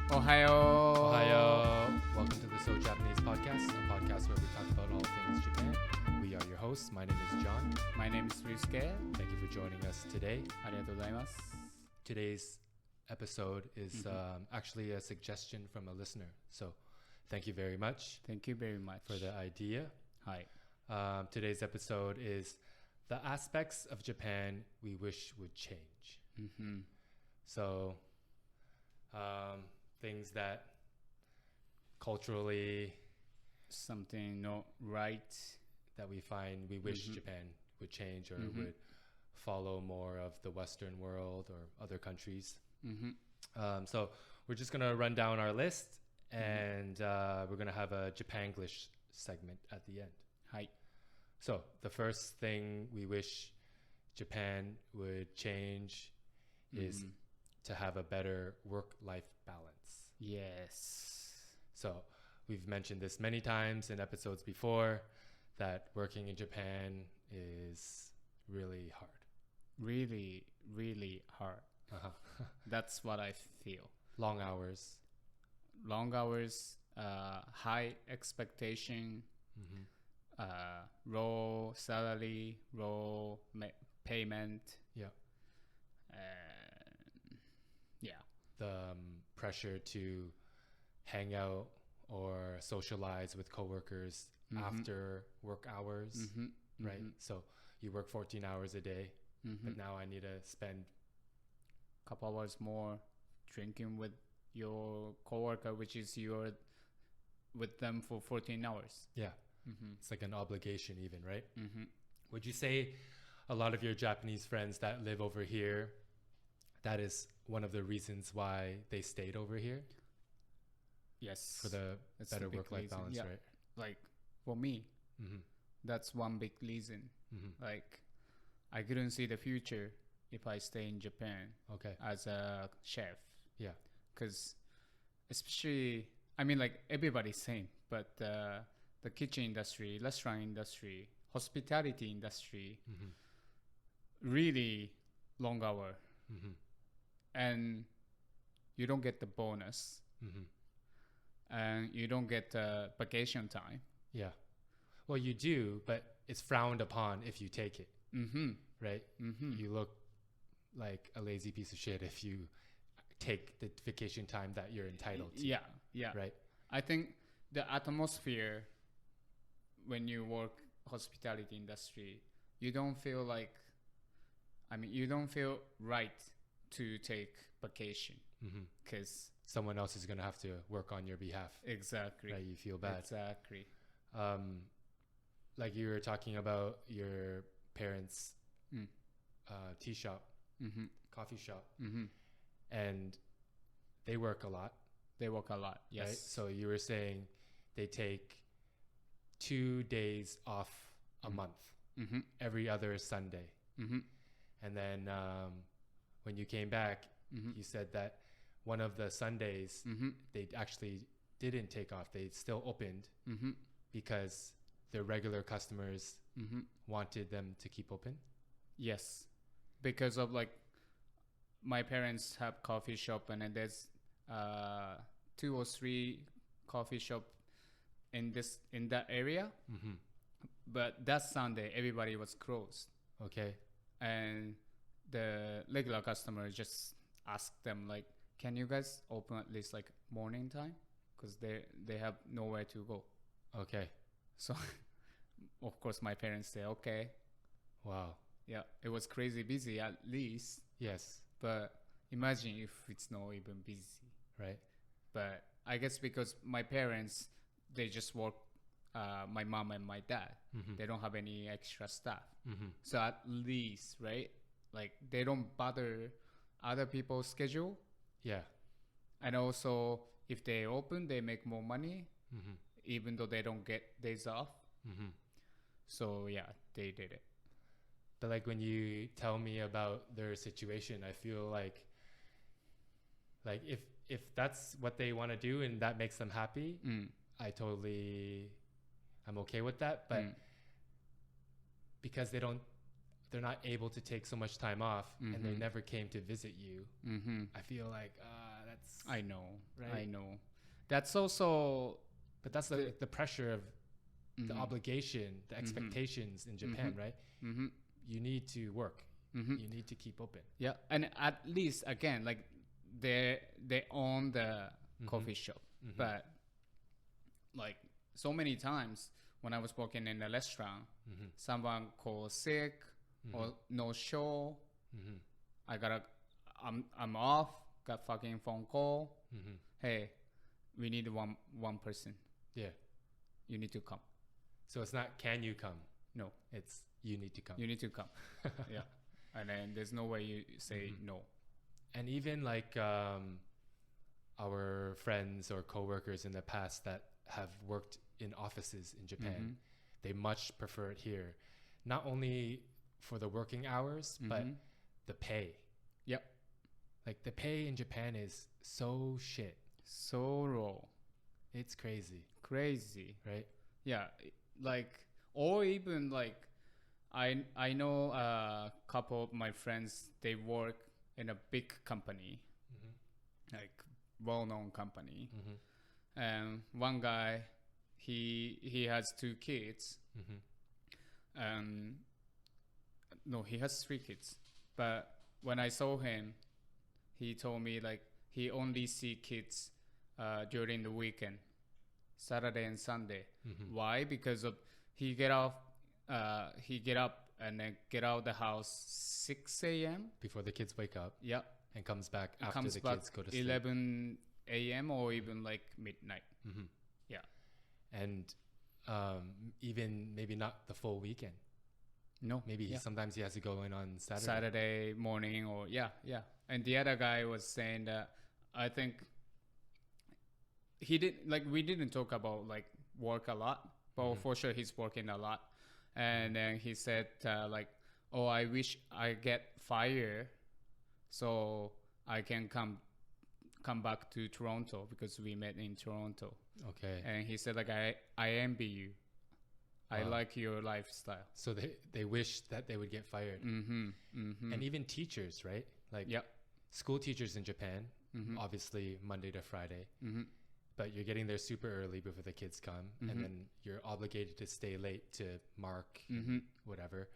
Ohayo. Ohayo. Welcome to the So Japanese Podcast, a podcast where we talk about all things Japan. We are your hosts. My name is John. My name is Ryusuke. Thank you for joining us today. ありがとうございます。 Today's episode is actually a suggestion from a listener. So thank you very much Thank you very much. for the idea. はい。Today's episode is the aspects of Japan we wish would change. So things that culturally Something not right. that we find we wish Japan would change or would follow more of the Western world or other countries. So we're just going to run down our list and we're going to have a Japanglish segment at the end. はい。 So the first thing we wish Japan would change is to have a better work-life balance. Yes. So we've mentioned this many times in episodes before that working in Japan is really hard. Really, really hard. That's what I feel. Long hours. Long hours, high expectation, low salary, low payment. Yeah. Yeah. The pressure to hang out or socialize with coworkers after work hours, right? So you work 14 hours a day, but now I need to spend Couple hours more drinking with your coworker, which is you're with them for 14 hours. Yeah. It's like an obligation even, right? Would you say a lot of your Japanese friends that live over here, that is one of the reasons why they stayed over here? Yes. For the That's better the big work-life reason. balance, Yeah. right? Like for me, that's one big reason. Like I couldn't see the future if I stay in Japan Okay. as a chef. Yeah. Because especially, I mean, like everybody's same, but the kitchen industry, restaurant industry, hospitality industry, really long hour, and you don't get the bonus, and you don't get vacation time. Yeah. Well, you do, but it's frowned upon if you take it, right? You look like a lazy piece of shit if you take the vacation time that you're entitled to. Yeah, yeah. Right. I think the atmosphere when you work hospitality industry, you don't feel like, you don't feel right to take vacation because Someone else is going to have to work on your behalf. exactly, Right. You feel bad. exactly. Like you were talking about your parents' tea shop, coffee shop, and they work a lot. They work a lot. Yes. Right? So you were saying they take 2 days off a month, every other Sunday. And then when you came back, you said that one of the Sundays they actually didn't take off. They still opened because their regular customers wanted them to keep open. Yes, because of like my parents have coffee shop and then there's 2 or 3 coffee shop in that area. But that Sunday everybody was closed, Okay. and the regular customers just asked them like, can you guys open at least like morning time, because they have nowhere to go. Okay. So of course my parents say okay. Wow. Yeah, it was crazy busy at least, Yes. but imagine if it's not even busy. Right. But I guess because my parents, they just work, my mom and my dad, they don't have any extra staff. So at least, right, like they don't bother other people's schedule. Yeah. And also if they open, they make more money, even though they don't get days off. So yeah, they did it. But like when you tell me about their situation, I feel like if that's what they want to do and that makes them happy, I'm okay with that. But because they're not able to take so much time off and they never came to visit you, I feel like That's I know, right? I know. That's also, But that's the pressure of the Mhm. obligation, the expectations in Japan, right? Mhm. You need to work. Mhm. You need to keep open. Yeah, and at least again, like they own the coffee shop, but like so many times when I was working in a restaurant, someone called sick or no show. I'm off. Got fucking phone call. Hey, we need one person. Yeah. You need to come. So it's not can you come? No, It's you need to come. you need to come. Yeah, and then there's no way you say no. And even like our friends or coworkers in the past that have worked in offices in Japan, they much prefer it here. Not only for the working hours, but the pay. Yep. Like the pay in Japan is so shit. So raw. It's crazy, right? Yeah, like, or even like I know a couple of my friends, they work in a big company, like well-known company, and one guy, he has 2 kids, no, he has 3 kids, but when I saw him, he told me like he only see kids during the weekend, Saturday and Sunday. Why? Because of he get up and then get out the house 6 a.m. Before the kids wake up. Yep. And comes back after Comes the back kids go to sleep. 11 a.m. or even like midnight. Yeah. And even maybe not the full weekend. No. Maybe sometimes he has to go in on Saturday morning or yeah. And the other guy was saying that I think we didn't talk about like work a lot, but for sure he's working a lot. And then he said like, oh, I wish I get fired so I can come back to Toronto because we met in Toronto. Okay. And he said like I envy you. I like your lifestyle. So they wish that they would get fired. And even teachers, right? Like school teachers in Japan, obviously Monday to Friday, but you're getting there super early before the kids come, and then you're obligated to stay late to mark whatever.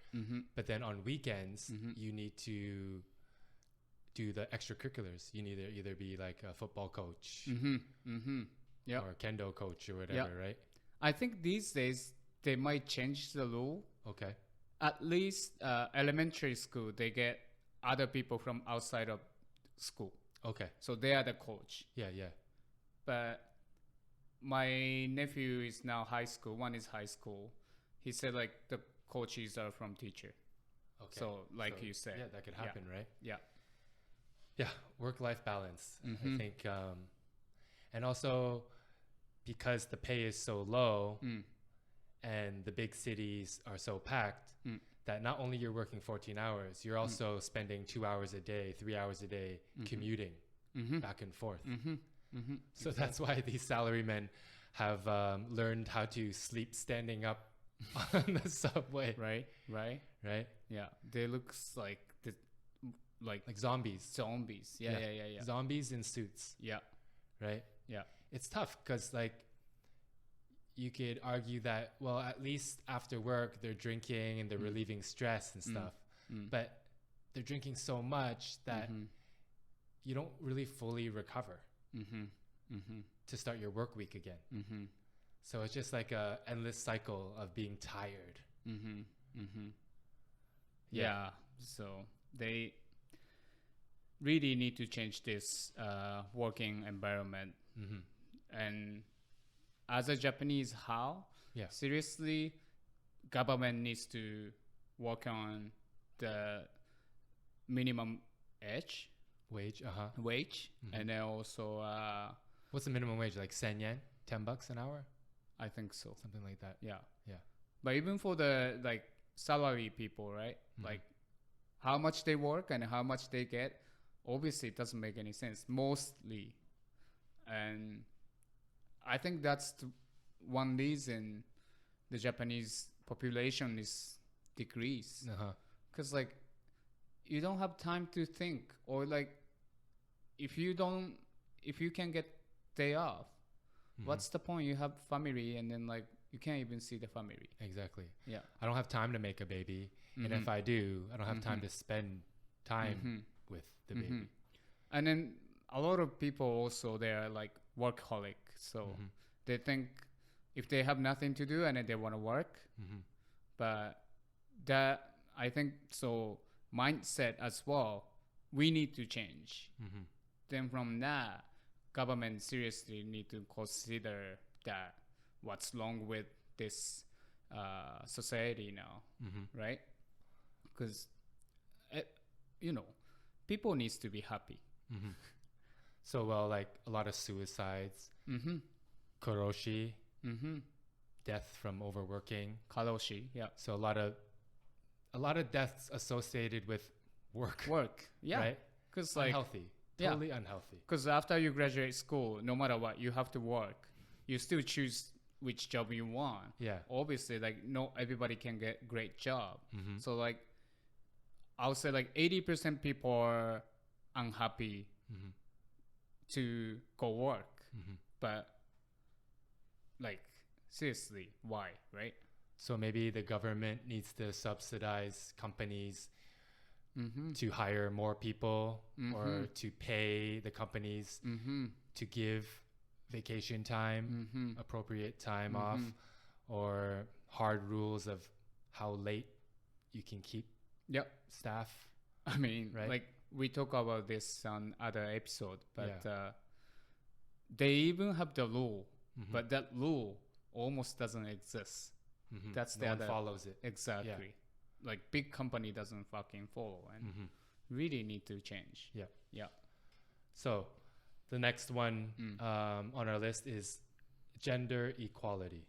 But then on weekends, you need to do the extracurriculars. You need to either be like a football coach or a kendo coach or whatever, right? I think these days they might change the rule. Okay. At least elementary school, they get other people from outside of school. Okay. So they are the coach. Yeah. But my nephew is now high school. One is high school. He said like the coaches are from teacher. Okay. So you said. Yeah, that could happen, right? Yeah. Yeah, work-life balance. I think, and also because the pay is so low and the big cities are so packed that not only you're working 14 hours, you're also spending 2 hours a day, 3 hours a day commuting back and forth. So that's why these salarymen have learned how to sleep standing up on the subway. Right. Yeah, they look like zombies. Yeah. Zombies in suits. Yeah. Right? Yeah. It's tough because like you could argue that, well, at least after work they're drinking and they're relieving stress and stuff. But they're drinking so much that you don't really fully recover to start your work week again. So it's just like a endless cycle of being tired. Yeah. So they really need to change this working environment. And as a Japanese, how? Yeah. Seriously, government needs to work on the minimum wage, and then also what's the minimum wage? Like 10 yen? $10 an hour? I think so. Something like that. Yeah. Yeah. But even for the like salary people, right? Like how much they work and how much they get, obviously it doesn't make any sense mostly. And I think that's one reason the Japanese population is decreased. Because like you don't have time to think, or like if you don't if you can get day off, what's the point? You have family, and then like you can't even see the family. Exactly. Yeah. I don't have time to make a baby, and if I do, I don't have time to spend time with the baby. And then a lot of people also, they're like workaholic, so they think if they have nothing to do and then they want to work, but that, I think so, mindset as well, we need to change. Then from that, government seriously need to consider that what's wrong with this society now, right? Because you know, people needs to be happy. So, well, like a lot of suicides, karoshi, death from overworking. Karoshi, yeah. So a lot of deaths associated with work. Yeah. Right? Because like Unhealthy. Totally unhealthy. Because after you graduate school, no matter what, you have to work. You still choose which job you want. Yeah. Obviously, like not everybody can get great job. So like, I would say like 80% people are unhappy to go work. But like, seriously, why, right? So maybe the government needs to subsidize companies to hire more people or to pay the companies to give vacation time, appropriate time off, or hard rules of how late you can keep staff. I mean, right? Like we talk about this on other episode, but they even have the rule, but that rule almost doesn't exist. That's no the one other follows it. Exactly. Yeah. Like big company doesn't fucking follow, and really need to change. Yeah. So the next one on our list is gender equality.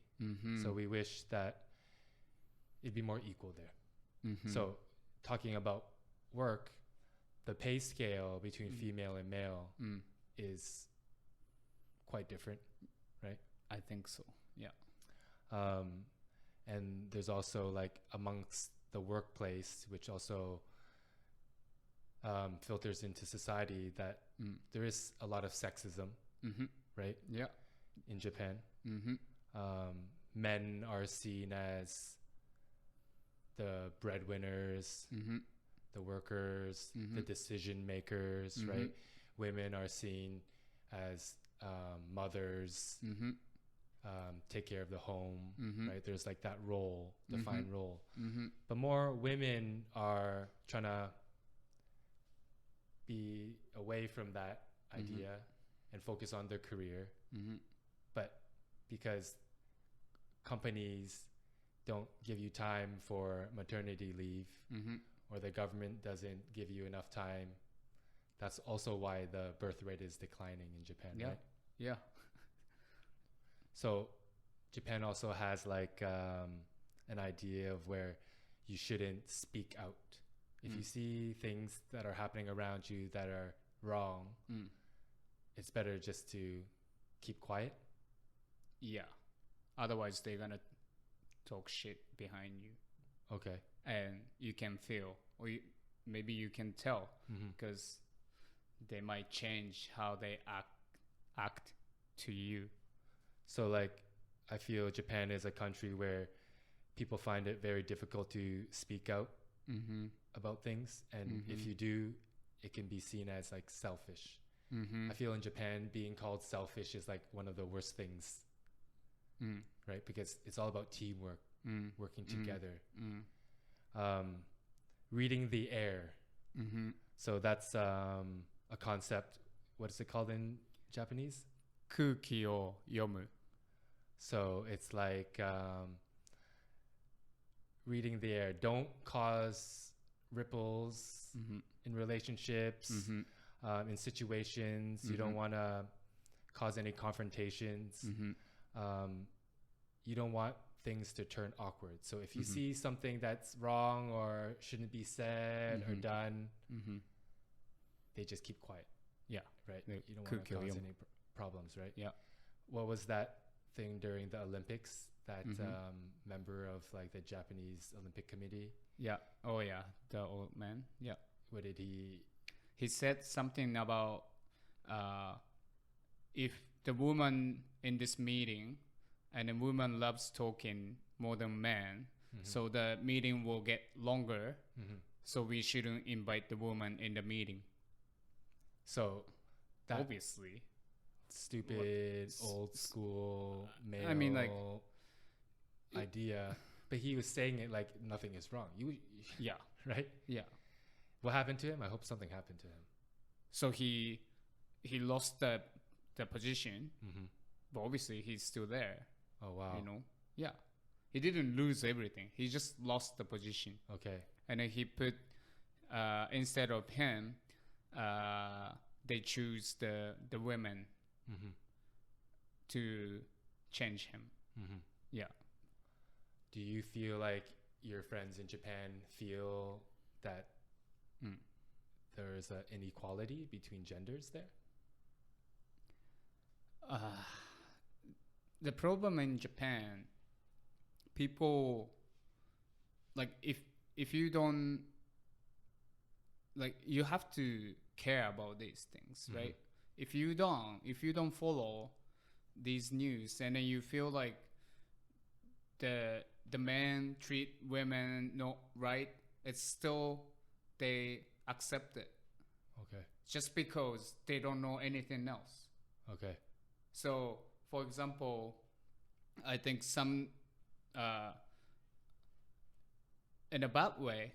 So we wish that it'd be more equal there. So talking about work, the pay scale between female and male is quite different, right? I think so. Yeah. And there's also like amongst the workplace, which also filters into society, that there is a lot of sexism, right? Yeah. In Japan, men are seen as the breadwinners, the workers, the decision makers, right? Women are seen as mothers, take care of the home, right? There's like that role, defined role. But more women are trying to be away from that idea and focus on their career. But because companies don't give you time for maternity leave, or the government doesn't give you enough time, that's also why the birth rate is declining in Japan, right? Yeah. So Japan also has like an idea of where you shouldn't speak out. If you see things that are happening around you that are wrong, it's better just to keep quiet. Yeah. Otherwise, they're gonna talk shit behind you. Okay. And you can feel, or maybe you can tell, because they might change how they act to you. So like, I feel Japan is a country where people find it very difficult to speak out about things. And if you do, it can be seen as like selfish. I feel in Japan, being called selfish is like one of the worst things, right? Because it's all about teamwork, working together. Reading the air. So that's a concept. What is it called in Japanese? 空気を読む. So it's like reading the air. Don't cause ripples in relationships, in situations. You don't want to cause any confrontations. You don't want things to turn awkward. So if you see something that's wrong or shouldn't be said or done, they just keep quiet. Yeah. Right? You don't want to cause any problems, right? Yeah. What was that thing during the Olympics? That member of like the Japanese Olympic Committee? Yeah. Oh yeah, the old man. Yeah. What did he? He said something about if the woman in this meeting and the woman loves talking more than man, so the meeting will get longer. So we shouldn't invite the woman in the meeting. So that Obviously. stupid old school male I mean, like, idea. But he was saying it like nothing is wrong. Yeah. Right? Yeah. What happened to him? I hope something happened to him. So he lost the position, but obviously he's still there. Oh, wow. You know? Yeah. He didn't lose everything. He just lost the position. Okay. And then he put, instead of him, they choose the women to change him. Yeah. Do you feel like your friends in Japan feel that there's an inequality between genders there? The problem in Japan, people, like, if you don't, like, you have to care about these things, right? If you don't follow these news, and then you feel like the men treat women not right, it's still they accept it Okay. just because they don't know anything else. Okay. So, for example, I think some, in a bad way,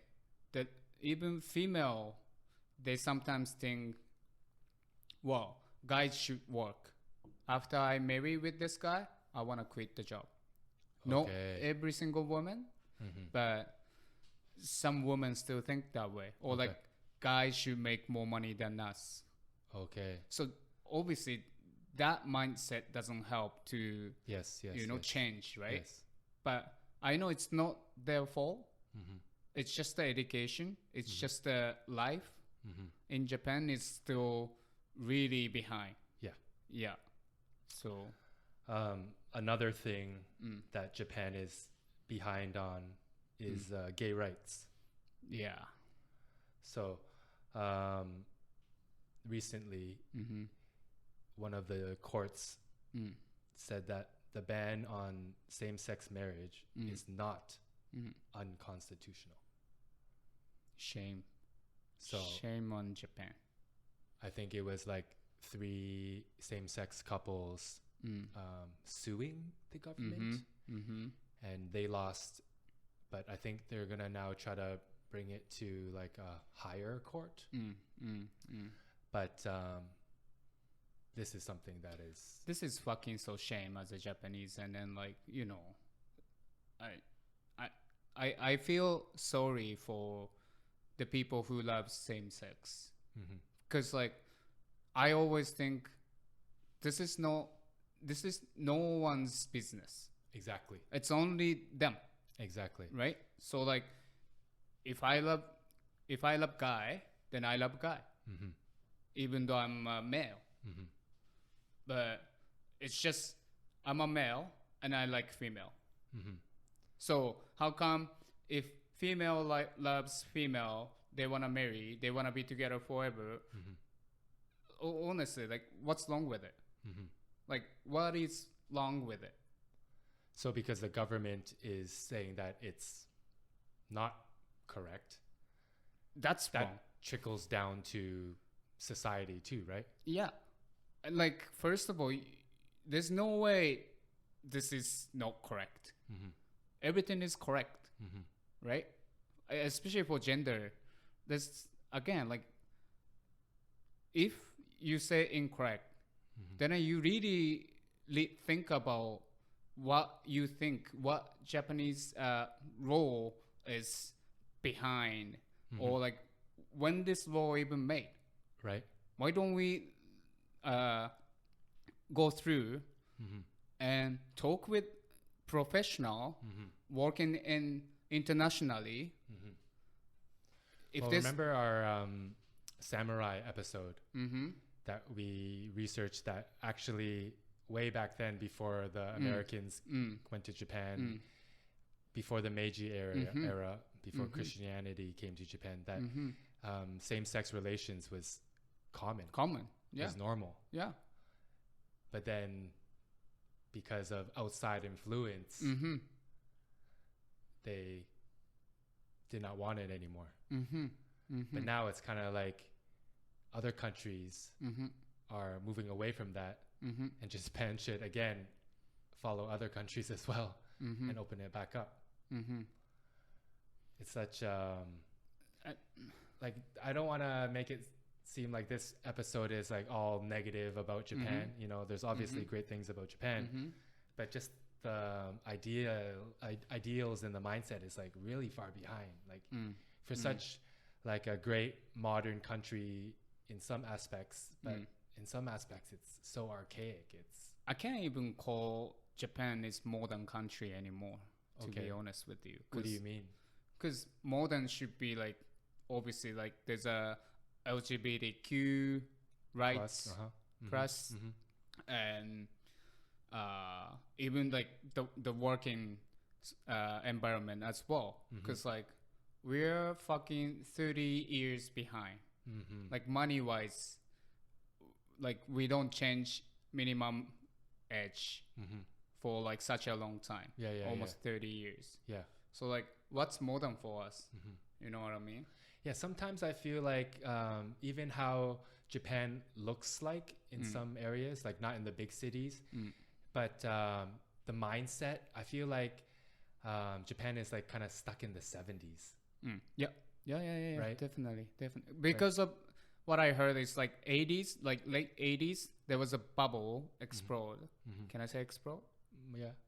that even female, they sometimes think, well, guys should work. After I marry with this guy, I want to quit the job. Not every single woman, but some women still think that way. Or like, guys should make more money than us. Okay. So obviously, that mindset doesn't help to change, right? Yes. But I know it's not their fault. It's just the education. It's just the life in Japan is still really behind. Yeah. So another thing that Japan is behind on is gay rights. Yeah. So recently, one of the courts said that the ban on same-sex marriage is not unconstitutional. Shame. So Shame on Japan. I think it was like 3 same-sex couples suing the government, and they lost. But I think they're gonna now try to bring it to like a higher court. But this is something that is... This is fucking so shame as a Japanese. And then, like, you know, I feel sorry for the people who love same sex. Because, like, I always think this is no one's business. Exactly. It's only them. Exactly. Right? So, like, if I love guy, then I love guy. Even though I'm a male. But it's just I'm a male and I like female. So how come if female loves female, they want to marry, they want to be together forever? Honestly, like, what's wrong with it? Like, what is wrong with it? So because the government is saying that it's not correct, that wrong. Trickles down to society too, right? Yeah. Like, first of all, there's no way this is not correct. Everything is correct, right? Especially for gender. There's, again, like, if you say incorrect, then you really think about what you think, what Japanese role is behind, or like when this law even made. Right. Why don't we go through and talk with professional working in internationally? Remember our samurai episode that we researched, that actually way back then, before the Americans went to Japan, before the Meiji era, before Christianity came to Japan, that same-sex relations was common. Yeah. It was normal. Yeah. but then because of outside influence, they did not want it anymore. But now it's kind of like other countries are moving away from that, and Japan should again follow other countries as well and open it back up. It's such like, I don't want to make it seem like this episode is like all negative about Japan. You know, there's obviously great things about Japan, but just the ideals and the mindset is like really far behind. Like for such like a great modern country in some aspects, but in some aspects it's so archaic. I can't even call Japan is modern country anymore, to be honest with you. What do you mean? Because modern should be like, obviously, like there's a LGBTQ rights plus and even like the working environment as well. Because like we're fucking 30 years behind. Like money wise, like we don't change minimum age for like such a long time. Almost 30 years. So like what's modern for us? You know what I mean? Yeah, sometimes I feel like even how Japan looks like in some areas, like not in the big cities, but the mindset, I feel like Japan is like kind of stuck in the 70s. Yeah, right? Definitely. Because of what I heard is like 80s, like late 80s, there was a bubble explode. Can I say explode?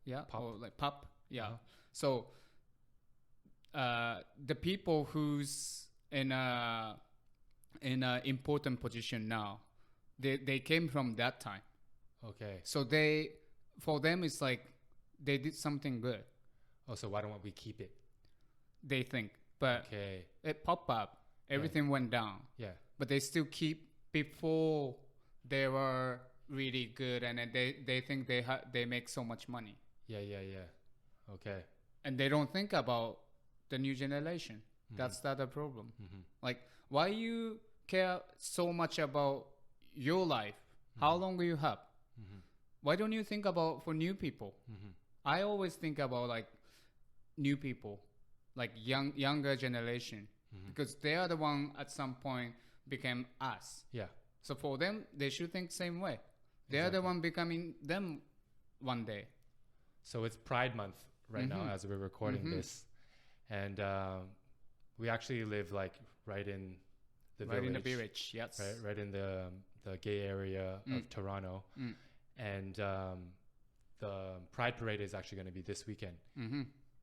Yeah. Pop. Or like pop. Yeah. So the people who's in a important position now, they came from that time. Okay. So for them it's like they did something good. Oh, so why don't we keep it? They think, but it popped up. Everything went down. Yeah. But they still keep before they were really good, and then they think they make so much money. Yeah. Okay. And they don't think about the new generation. That's the other problem. Like, why you care so much about your life? How long will you have? Why don't you think about for new people? I always think about like new people, like younger generation, because they are the one at some point became us. Yeah. So for them, they should think same way. They are the one becoming them one day. So it's Pride Month right now as we're recording this, and we actually live like right in the village. Right in the village, yes. Right in the gay area of Toronto, and the Pride Parade is actually going to be this weekend.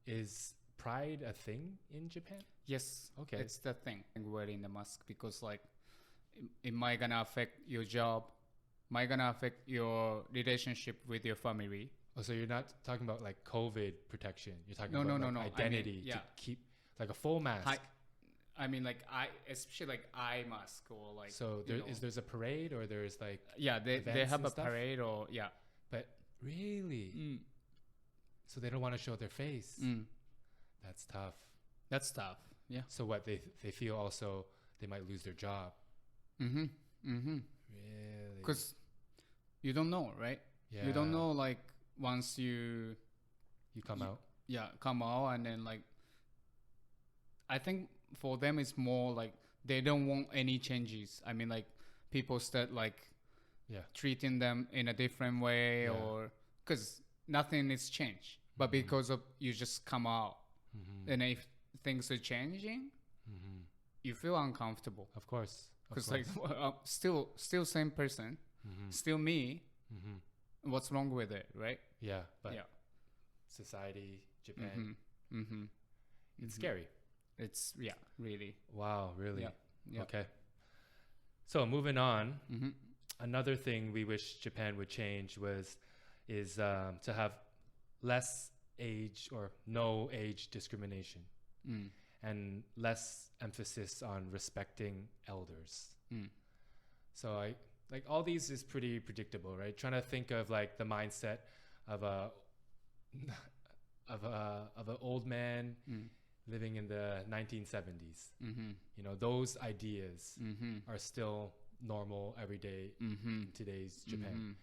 Is Pride a thing in Japan? Yes. Okay. It's the thing. Wearing the mask because like it might gonna affect your job, might gonna affect your relationship with your family. Oh, so you're not talking about like COVID protection. You're talking about identity to keep like a full mask. I mean like especially like eye mask or like. So there's a parade or there's like they have a parade or But really, so they don't want to show their face. That's tough. Yeah. So what they feel also they might lose their job. Really? Because you don't know, right? Yeah. You don't know like once you come out. Yeah, come out and then like I think for them it's more like they don't want any changes. I mean like people start like treating them in a different way or because nothing is changed. But because of you just come out and if things are changing, you feel uncomfortable. Of course. Because like still same person, still me. What's wrong with it, right? Yeah, but society, Japan, it's scary. It's really. Wow, really? Yeah. Okay. So moving on, another thing we wish Japan would change is to have less age or no age discrimination. And less emphasis on respecting elders. So I like all these is pretty predictable, right? Trying to think of like the mindset of an old man living in the 1970s. You know, those ideas are still normal every day in today's Japan.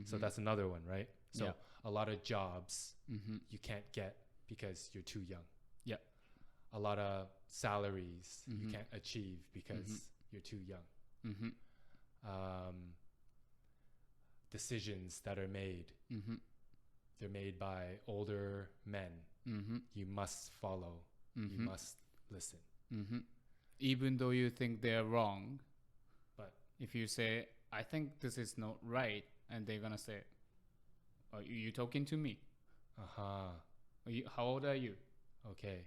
So that's another one, right? So Yeah. a lot of jobs you can't get because you're too young. Yeah. A lot of salaries you can't achieve because you're too young. Decisions that are made, they're made by older men. You must follow. You must listen. Even though you think they're wrong, But if you say, I think this is not right, and they're gonna say, are you talking to me? How old are you? Okay.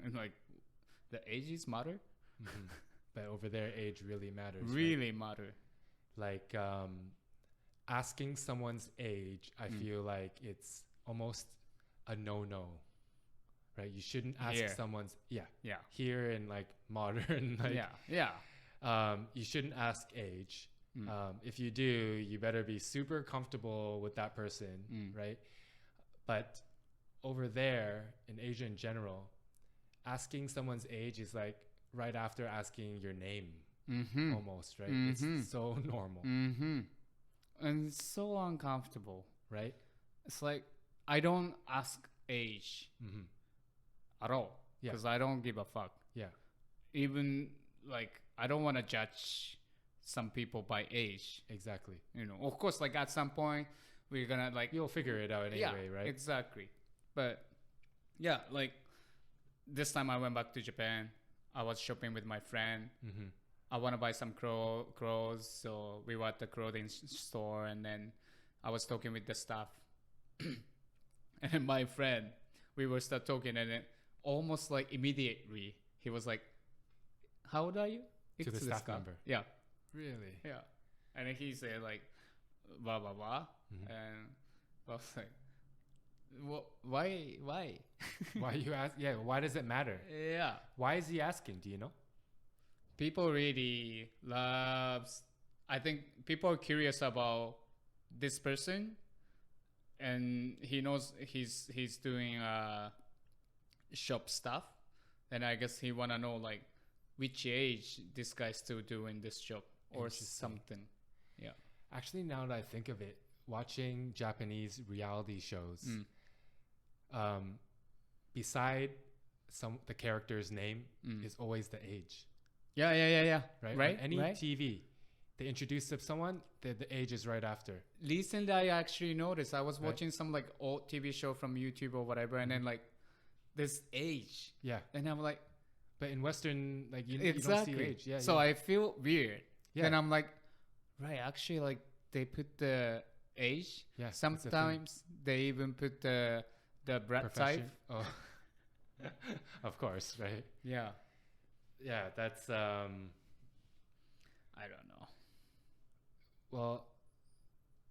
And like, the ages matter? But over there, age really matters. Really matter. Like asking someone's age, I feel like it's almost a no-no, right? You shouldn't ask someone's here in like modern like you shouldn't ask age. If you do, you better be super comfortable with that person, right? But over there in Asia in general, asking someone's age is like right after asking your name, almost, right? It's so normal, and it's so uncomfortable, right? It's like I don't ask age at all because I don't give a fuck. Yeah. Even like I don't want to judge some people by age. Exactly. You know, of course, like at some point we're gonna like you'll figure it out anyway, right? Exactly. But yeah, like this time I went back to Japan. I was shopping with my friend. I want to buy some clothes, so we were at the clothing store, and then I was talking with the staff. And then my friend, we were start talking, and then almost like immediately he was like, "How old are you?" To the staff member. Yeah. Really? Yeah. And then he said like, blah blah blah, and I was like, why? Why you ask? Yeah. Why does it matter? Yeah. Why is he asking? Do you know? People really loves. I think people are curious about this person, and he knows he's doing shop stuff, and I guess he wanna know like which age this guy's still doing this job or something. Yeah. Actually, now that I think of it, watching Japanese reality shows, beside the character's name is always the age. Yeah. Right? On any TV, they introduce someone, the age is right after. Recently, I actually noticed. I was watching some like old TV show from YouTube or whatever, and then like this age. Yeah. And I'm like, but in Western, like you don't see age. Yeah. So I feel weird. Yeah. Then I'm like, right, actually, like they put the age. Yeah. Sometimes they even put the bread type. Oh. Of course, right? Yeah. Yeah, that's I don't know. Well,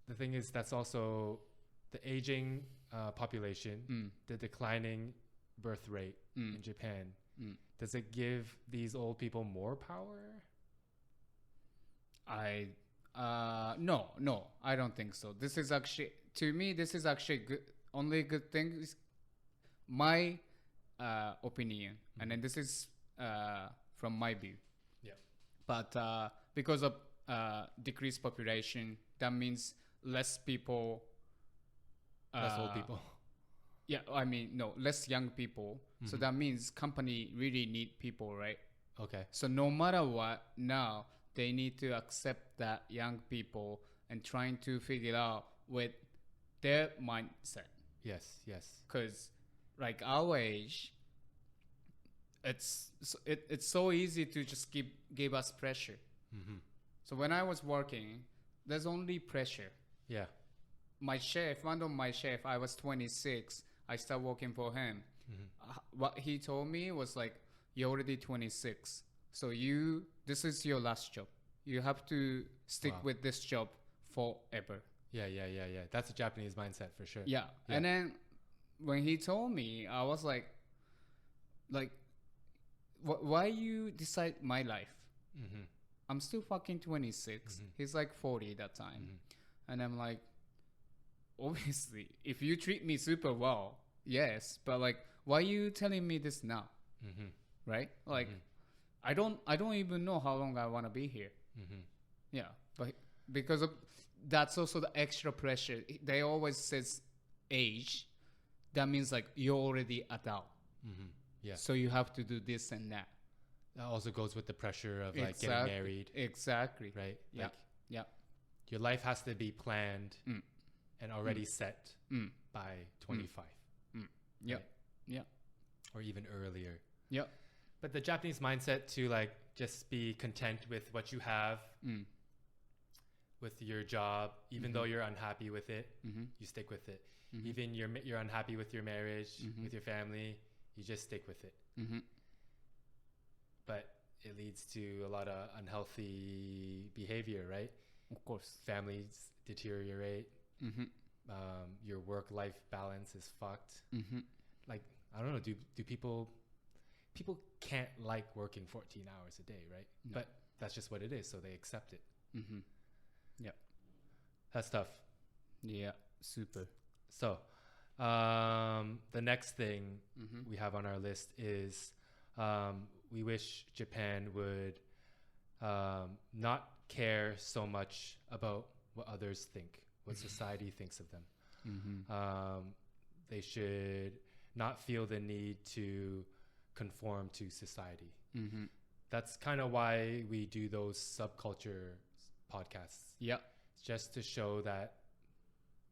the thing is that's also the aging population, the declining birth rate in Japan. Does it give these old people more power? No, I don't think so. This is actually, to me, this is actually good. Only good thing is my opinion, and then this is from my view. Yeah. But because of decreased population, that means less people. Less old people. Yeah, I mean, no, less young people. So that means company really need people, right? Okay. So no matter what, now they need to accept that young people and trying to figure out with their mindset. Yes. Because like our age, it's so easy to just give us pressure. So when I was working, there's only pressure. Yeah. My chef, one of my chef, I was 26. I started working for him. What he told me was like, you're already 26. So this is your last job. You have to stick with this job forever. Yeah. That's a Japanese mindset for sure. Yeah. And then when he told me, I was like, why you decide my life? I'm still fucking 26. He's like 40 that time. And I'm like, obviously, if you treat me super well, yes, but like, why are you telling me this now? Right? Like, I don't even know how long I want to be here. Yeah, but because of that's also the extra pressure. They always says age. That means like you're already adult. Yeah. So you have to do this and that. That also goes with the pressure of like getting married. Exactly. Right? Yeah. Like, yeah. Your life has to be planned and already set by 25. Yeah. Right? Yeah. Or even earlier. Yeah. But the Japanese mindset to like just be content with what you have, with your job, even though you're unhappy with it, you stick with it. Even you're unhappy with your marriage, with your family, you just stick with it. But it leads to a lot of unhealthy behavior, right? Of course. Families deteriorate. Your work-life balance is fucked. Like, I don't know, do people can't like working 14 hours a day, right? No. But that's just what it is, so they accept it. Yeah. That's tough. Yeah. Super. So, the next thing we have on our list is we wish Japan would not care so much about what others think, what society thinks of them. They should not feel the need to conform to society. That's kind of why we do those subculture podcasts. Yeah. Just to show that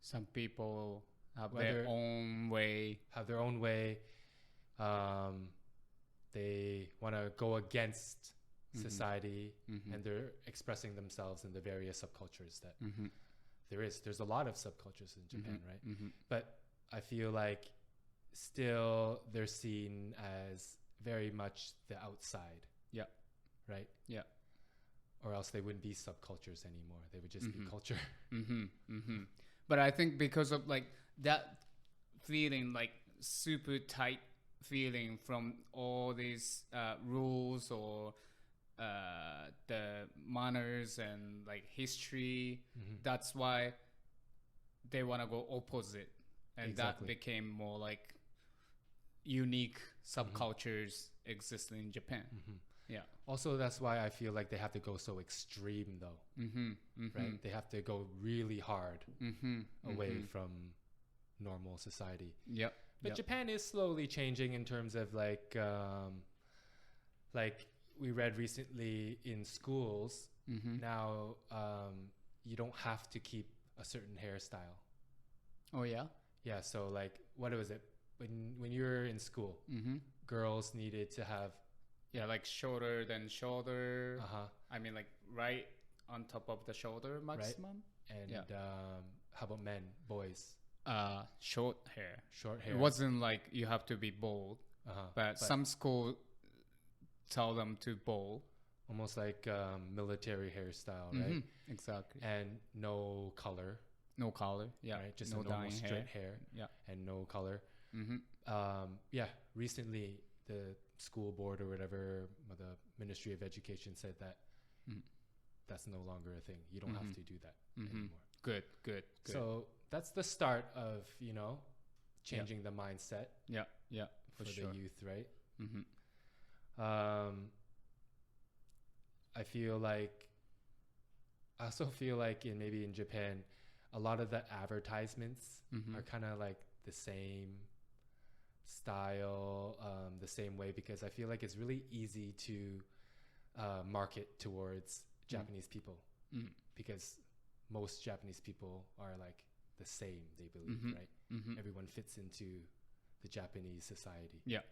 some people have their own way. They want to go against society, and they're expressing themselves in the various subcultures that there's a lot of subcultures in Japan, right? But I feel like still they're seen as very much the outside. Yeah. Right? Yeah. Or else they wouldn't be subcultures anymore. They would just be culture. But I think because of like that feeling, like super tight feeling from all these rules or the manners and like history, that's why they want to go opposite. And that became more like unique subcultures existing in Japan. Yeah. Also, that's why I feel like they have to go so extreme, though. Right? They have to go really hard away from normal society. Yep. But Japan is slowly changing in terms of like we read recently in schools now you don't have to keep a certain hairstyle. Oh yeah. Yeah. So like, what was it when you were in school? Girls needed to have. Yeah, like shorter than shoulder. I mean, like right on top of the shoulder maximum. Right. And how about men, boys? Short hair. Short hair. It wasn't like you have to be bald, but some school tell them to bald. Almost like military hairstyle, right? Exactly. And no color. No color. Yeah. Right? Just no a normal straight hair. Yeah. And no color. Yeah. Recently, the school board or whatever, or the Ministry of Education said that that's no longer a thing. You don't have to do that anymore. Good. So that's the start of, changing the mindset. Yeah, for sure. the youth, right? I also feel like maybe in Japan, a lot of the advertisements are kind of like the same style, the same way, because I feel like it's really easy to market towards Japanese people because most Japanese people are like the same, they believe, right? Everyone fits into the Japanese society. Yeah.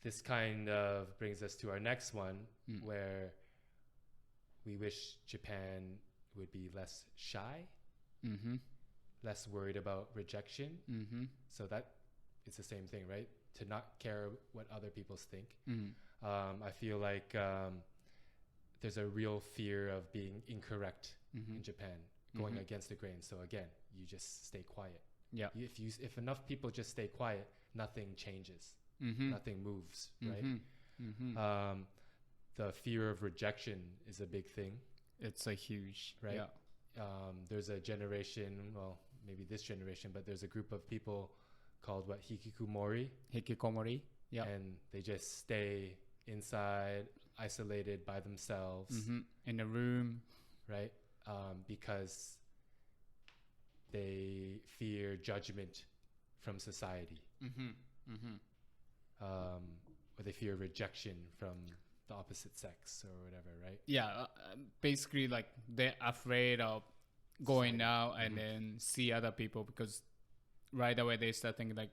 This kind of brings us to our next one, where we wish Japan would be less shy, less worried about rejection. So that it's the same thing, right? To not care what other people think. I feel like there's a real fear of being incorrect in Japan, going against the grain. So again, you just stay quiet. Yeah. If enough people just stay quiet, nothing changes. Nothing moves, right? The fear of rejection is a big thing. It's a huge, right? Yeah. There's a generation, well, maybe this generation, but there's a group of people called Hikikomori. Yeah. And they just stay inside, isolated by themselves. In a room. right? Because they fear judgment from society, or they fear rejection from the opposite sex or whatever, right? Yeah, basically like they're afraid of going out and then see other people, because right away they start thinking like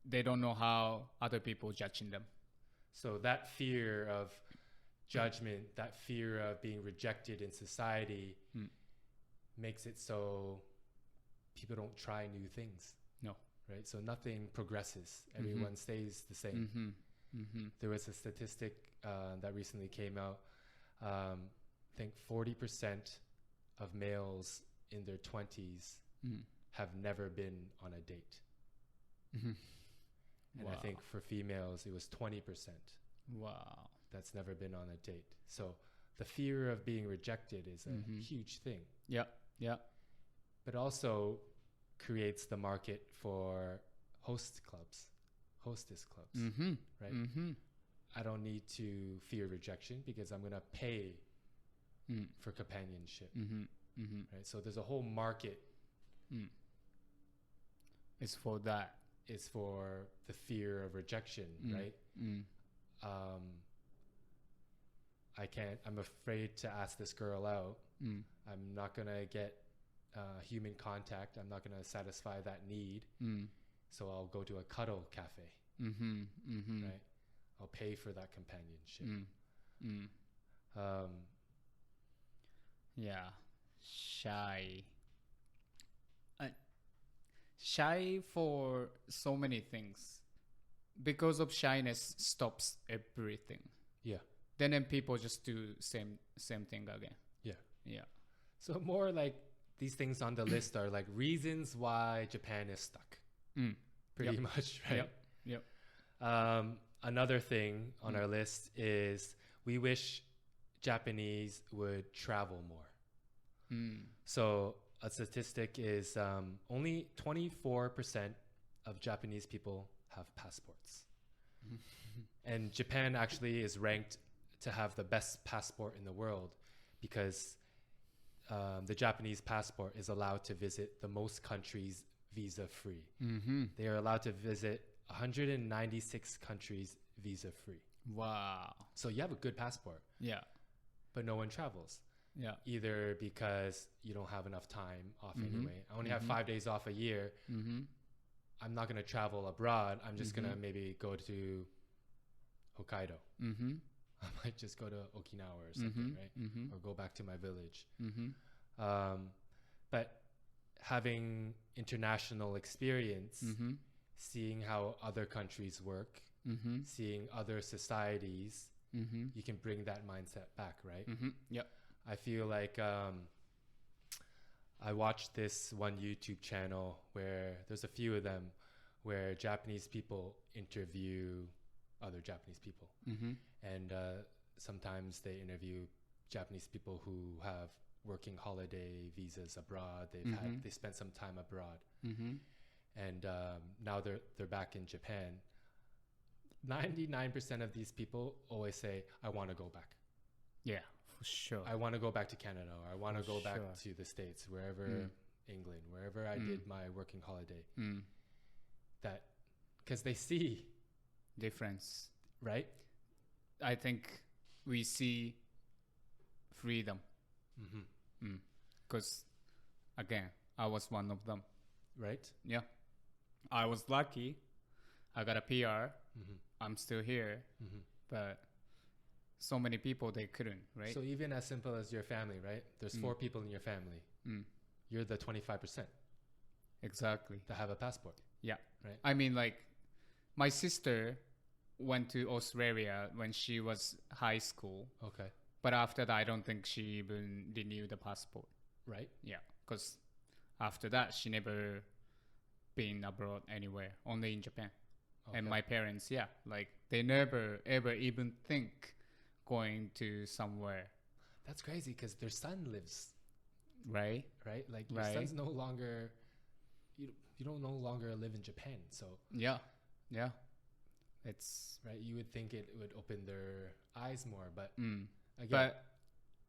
they don't know how other people judging them. So that fear of judgment, that fear of being rejected in society makes it so people don't try new things. No. Right? So nothing progresses. Everyone stays the same. There was a statistic that recently came out. I think 40% of males in their 20s have never been on a date. And I think for females, it was 20%. Wow. That's never been on a date. So the fear of being rejected is a huge thing. Yeah, yeah. But also creates the market for hostess clubs, right? I don't need to fear rejection because I'm going to pay for companionship, right? So there's a whole market. It's for that. It's for the fear of rejection, right? I'm afraid to ask this girl out. I'm not going to get human contact. I'm not going to satisfy that need. So I'll go to a cuddle cafe, right? I'll pay for that companionship. Yeah. Shy. Shy for so many things. Because of shyness stops everything. Yeah. Then people just do same thing again. Yeah. Yeah. So more like these things on the list are like reasons why Japan is stuck. Pretty much, right? Yep. Another thing on our list is we wish Japanese would travel more. So a statistic is only 24% of Japanese people have passports. And Japan actually is ranked to have the best passport in the world because the Japanese passport is allowed to visit the most countries visa-free. They are allowed to visit 196 countries visa-free. Wow. So you have a good passport. Yeah. But no one travels. Yeah. Either because you don't have enough time off anyway. I only have 5 days off a year. I'm not going to travel abroad. I'm just going to maybe go to Hokkaido. I might just go to Okinawa or something, right? Or go back to my village. But having international experience, seeing how other countries work, seeing other societies, you can bring that mindset back, right? Yep. I feel like I watched this one YouTube channel where there's a few of them where Japanese people interview other Japanese people. And sometimes they interview Japanese people who have working holiday visas abroad. They spent some time abroad. And now they're back in Japan. 99% of these people always say, I want to go back. Yeah, for sure. I want to go back to Canada, or I want to go back sure. to the States, wherever, England, wherever I did my working holiday. That, because they see difference, right? I think we see freedom. Because, again, I was one of them. Right? Yeah. I was lucky. I got a PR. I'm still here. But so many people, they couldn't, right? So even as simple as your family, right? There's 4 people in your family. You're the 25%. Exactly. That have a passport. Yeah. Right? I mean, like, my sister went to Australia when she was high school. Okay. But after that, I don't think she even renewed the passport. Right? Yeah. Because after that, she never been abroad anywhere, only in Japan. Okay. And my parents, like, they never, ever even think going to somewhere. That's crazy because their son lives. Right? Right? Like, your son's no longer, you don't no longer live in Japan. So. Yeah. Yeah. It's. Right? You would think it would open their eyes more, but. Again. But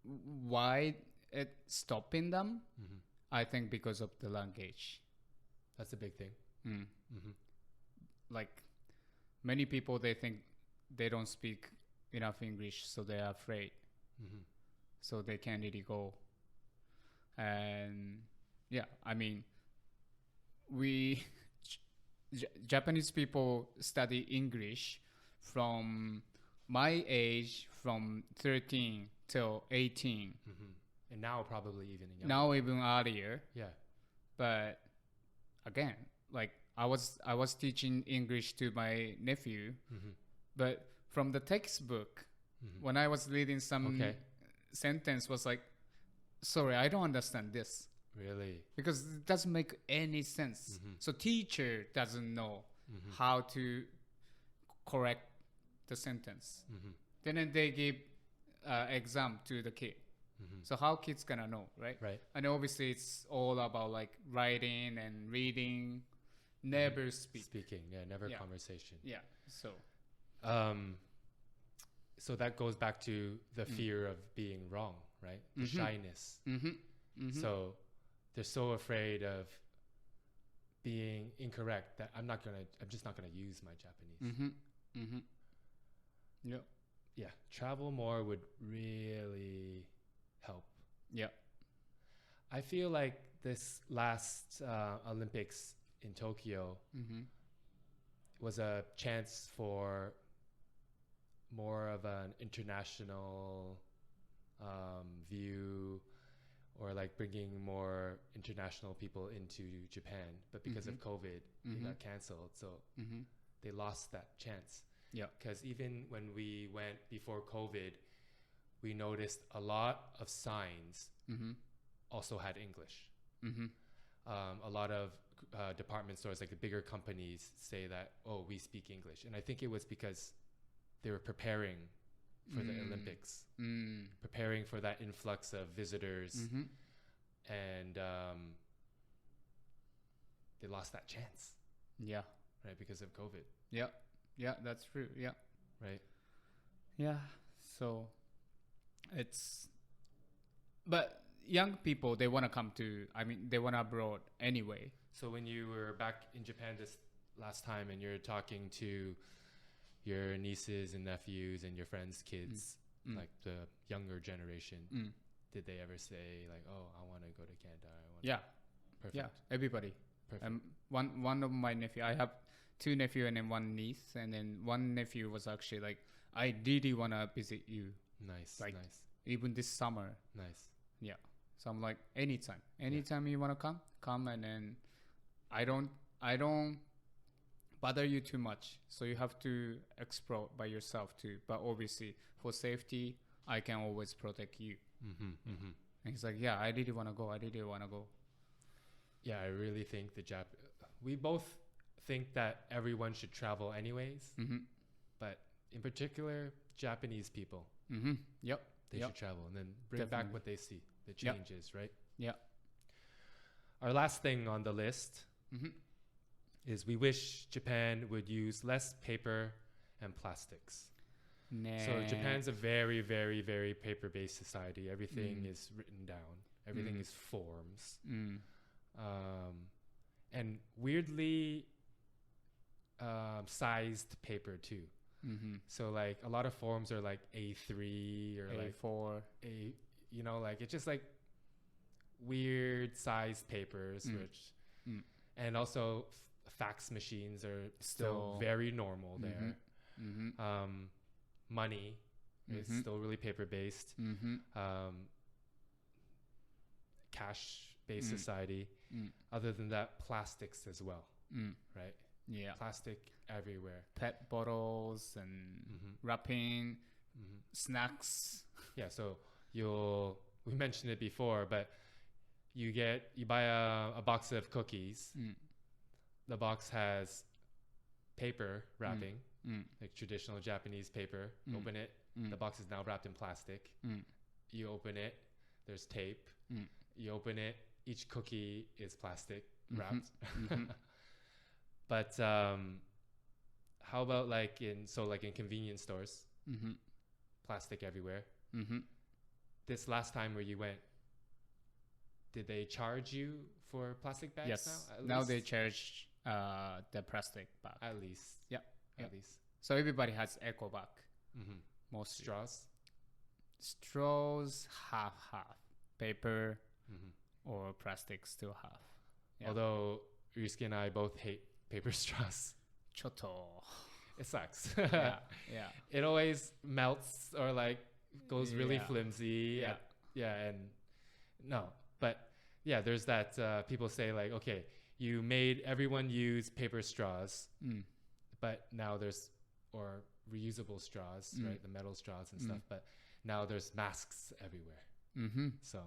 why it stopping them? I think because of the language. That's a big thing. Like many people, they think they don't speak enough English, so they are afraid. So they can't really go. And yeah, I mean, we Japanese people study English from my age, from 13 till 18. And now probably even younger. Now even earlier. Yeah. But again, like I was teaching English to my nephew, but from the textbook, when I was reading some sentence was like, sorry, I don't understand this. Really? Because it doesn't make any sense. So teacher doesn't know how to correct the sentence. Then they give exam to the kid. So how kids gonna know, right? Right. And obviously it's all about like writing and reading, never speaking, never conversation. Yeah. So so that goes back to the fear of being wrong, right? The shyness. So they're so afraid of being incorrect that I'm just not gonna use my Japanese. Yeah, travel more would really help. Yeah. I feel like this last Olympics in Tokyo was a chance for more of an international view, or like bringing more international people into Japan. But because of COVID, it got canceled. So they lost that chance. Yeah. Because even when we went before COVID, we noticed a lot of signs also had English. A lot of department stores, like the bigger companies, say that, oh, we speak English. And I think it was because they were preparing for the Olympics, preparing for that influx of visitors. And they lost that chance. Yeah. Right, because of COVID. Yeah. Yeah, that's true. Yeah. Right. Yeah. So but young people, they want to come to, they want to abroad anyway. So when you were back in Japan this last time and you're talking to your nieces and nephews and your friends' kids, like the younger generation, did they ever say like, oh, I want to go to Canada? Yeah. Perfect. Yeah, everybody. Perfect. One of my nephew, I have two nephew and then one niece, and then one nephew was actually like, I really want to visit you. Nice. Like, nice. Even this summer. Nice. Yeah. So I'm like, anytime you want to come, and then I don't bother you too much. So you have to explore by yourself too. But obviously for safety, I can always protect you. And he's like, yeah, I really want to go. Yeah, I really think we both think that everyone should travel anyways. But in particular, Japanese people. Yep. They should travel and then bring back what they see, the changes, right? Yeah. Our last thing on the list is we wish Japan would use less paper and plastics. So Japan's a very, very, very paper-based society. Everything is written down. Everything is forms. And weirdly sized paper too. So like a lot of forms are like A3 or A4. Like it's just like weird sized papers, and also fax machines are still very normal there. Money is still really paper based. Cash based society. Other than that, plastics as well, right? Yeah. Plastic everywhere. Pet bottles and wrapping, snacks. Yeah, so we mentioned it before, but you buy a box of cookies. The box has paper wrapping, like traditional Japanese paper. Open it, the box is now wrapped in plastic. You open it, there's tape. You open it, each cookie is plastic wrapped. But how about like in convenience stores, plastic everywhere. this last time where you went, did they charge you for plastic bags Yes. now? Now they charge the plastic bag. At least. Yeah. At least. So everybody has eco bag. Mm-hmm. Mostly. Straws? Half. Paper Mm-hmm. or plastic still half. Yeah. Although Ryusuke and I both hate paper straws. ちょっと It sucks. yeah. It always melts or like goes really Yeah. flimsy. And no. But yeah, there's that people say like, okay, you made everyone use paper straws, but now there's, or reusable straws, right? The metal straws and stuff. But now there's masks everywhere. So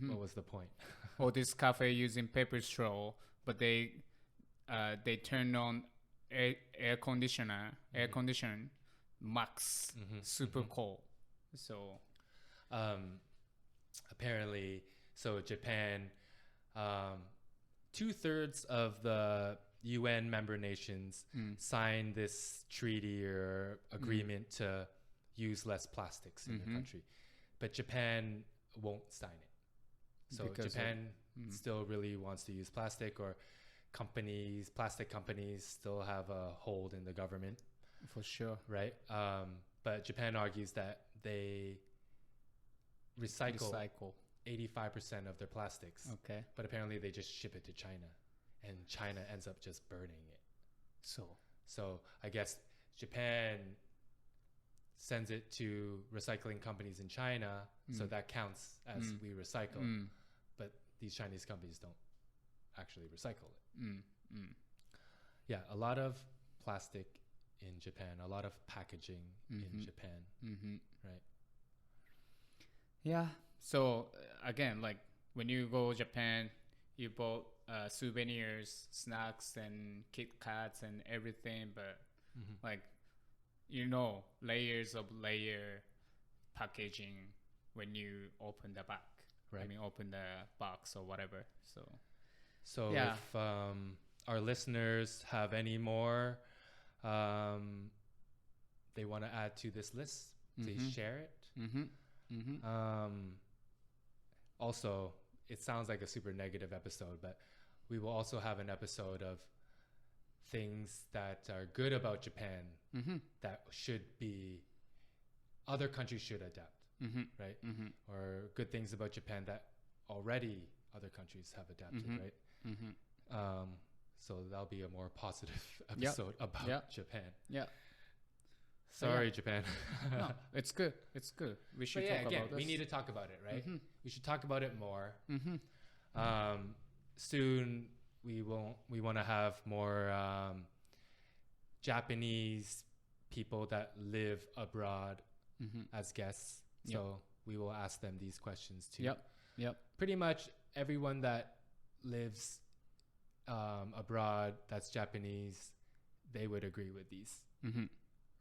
what was the point? Or this cafe using paper straw, but they turn on air condition max, super cold. So apparently, so Japan, 2/3 of the UN member nations signed this treaty or agreement to use less plastics in the country, but Japan won't sign it. So Because Japan still really wants to use plastic, or plastic companies still have a hold in the government. For sure. Right? But Japan argues that they recycle 85% of their plastics. Okay. But apparently they just ship it to China, and China ends up just burning it. So I guess Japan sends it to recycling companies in China, so that counts as we recycle. But these Chinese companies don't actually recycle it. Yeah, a lot of plastic in Japan, a lot of packaging in Japan, right? Yeah. So again, like when you go Japan, you bought souvenirs, snacks, and Kit Kats and everything, but like layers of packaging when you open the bag. Right. I mean, open the box or whatever. So yeah. If our listeners have any more they want to add to this list, please share it. Also, it sounds like a super negative episode, but we will also have an episode of things that are good about Japan that other countries should adapt, right? Or good things about Japan that already other countries have adapted, right? So that'll be a more positive episode about Japan. Yeah. Sorry, Japan. No, it's good. We should talk about this. We need to talk about it, right? We should talk about it more. Soon we want to have more Japanese people that live abroad as guests. So we will ask them these questions too. Yep. Pretty much everyone that lives abroad that's Japanese, they would agree with these.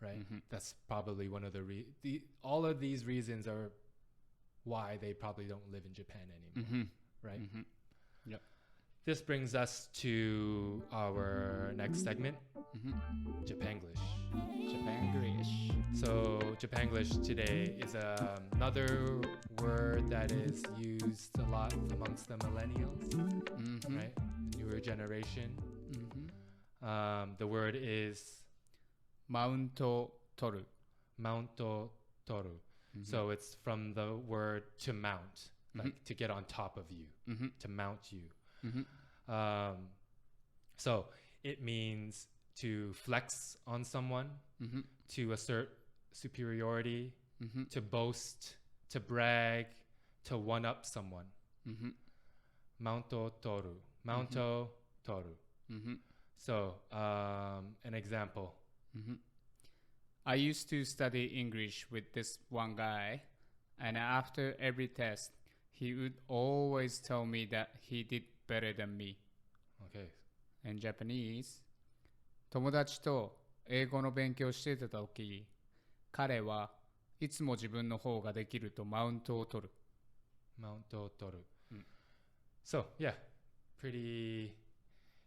Right? That's probably one of all of these reasons are why they probably don't live in Japan anymore. Right? Yep. This brings us to our next segment, Japanglish. So Japanglish today is another word that is used a lot amongst the millennials, right? Newer generation. The word is Maunto toru. So it's from the word to mount, like to get on top of you, to mount you. So it means to flex on someone, to assert superiority, to boast, to brag, to one-up someone. Maunto toru. So an example. I used to study English with this one guy, and after every test, he would always tell me that he did better than me. Okay. In Japanese, 友達と英語の勉強してた時、彼はいつも自分の方ができるとマウントを取る。So, yeah, pretty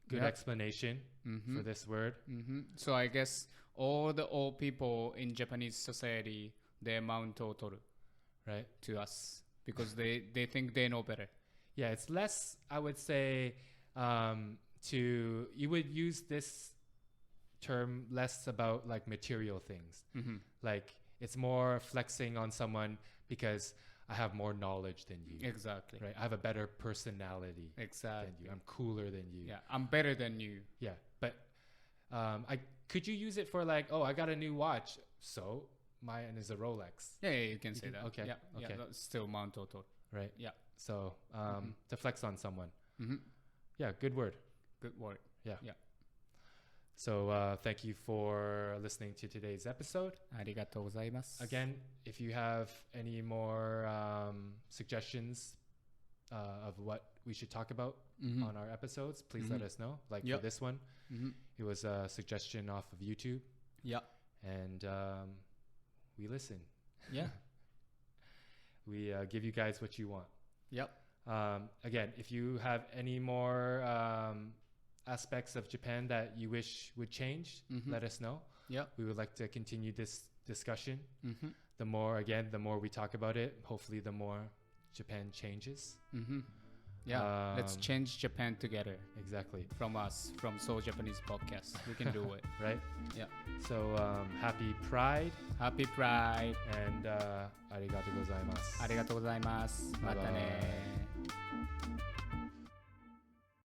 good explanation for this word. So I guess all the old people in Japanese society, they マウントを取る right? to us. because they think they know better. Yeah, it's less, I would say, you would use this term less about like material things. Like it's more flexing on someone because I have more knowledge than you. Exactly. Right? I have a better personality Exactly. than you. I'm cooler than you. Yeah, I'm better than you. Yeah, but could you use it for like, oh, I got a new watch, so mine is a Rolex. Yeah, you can say that. Okay. Yeah, Okay. yeah, that's still Mount Toto. Right? Yeah. So to flex on someone. Mm-hmm. Yeah, good word. Good word. Yeah. Yeah. So thank you for listening to today's episode. ありがとうございます。 Again, if you have any more suggestions of what we should talk about on our episodes, please let us know. Like for this one, it was a suggestion off of YouTube. Yeah. And we listen. Yeah. We give you guys what you want. Yep. Again, if you have any more aspects of Japan that you wish would change, let us know. Yep. We would like to continue this discussion. The more we talk about it, hopefully the more Japan changes. Yeah, let's change Japan together. Exactly. From us, from Soul Japanese Podcast. We can do it. Right? Yeah. So happy Pride. Happy Pride. And ありがとうございます。ありがとうございます。またね。